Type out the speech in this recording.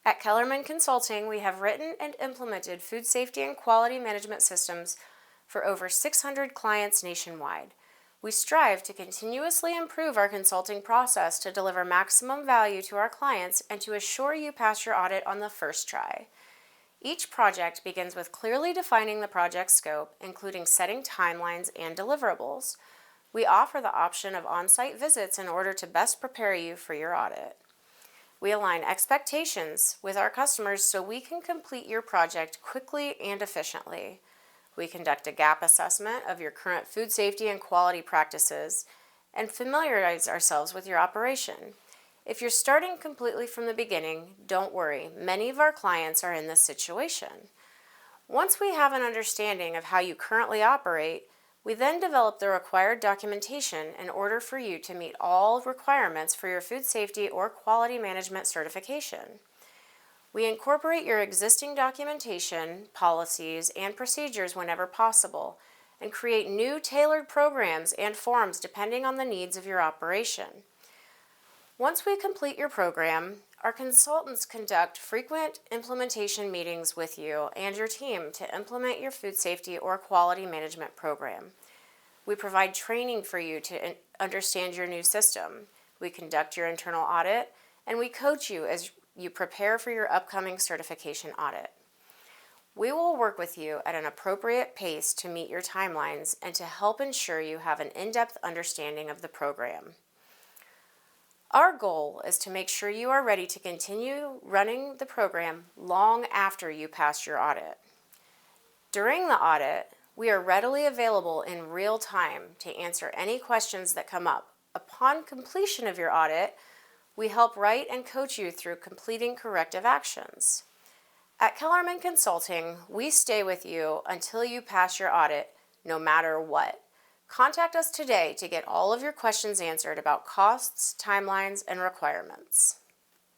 At Kellerman Consulting, we have written and implemented food safety and quality management systems for over 600 clients nationwide. We strive to continuously improve our consulting process to deliver maximum value to our clients and to assure you pass your audit on the first try. Each project begins with clearly defining the project scope, including setting timelines and deliverables. We offer the option of on-site visits in order to best prepare you for your audit. We align expectations with our customers so we can complete your project quickly and efficiently. We conduct a gap assessment of your current food safety and quality practices and familiarize ourselves with your operation. If you're starting completely from the beginning, don't worry, many of our clients are in this situation. Once we have an understanding of how you currently operate, we then develop the required documentation in order for you to meet all requirements for your food safety or quality management certification. We incorporate your existing documentation, policies, and procedures whenever possible, and create new tailored programs and forms depending on the needs of your operation. Once we complete your program, our consultants conduct frequent implementation meetings with you and your team to implement your food safety or quality management program. We provide training for you to understand your new system. We conduct your internal audit, and we coach you as you prepare for your upcoming certification audit. We will work with you at an appropriate pace to meet your timelines and to help ensure you have an in-depth understanding of the program. Our goal is to make sure you are ready to continue running the program long after you pass your audit. During the audit, we are readily available in real time to answer any questions that come up. Upon completion of your audit, we help write and coach you through completing corrective actions. At Kellerman Consulting, we stay with you until you pass your audit, no matter what. Contact us today to get all of your questions answered about costs, timelines, and requirements.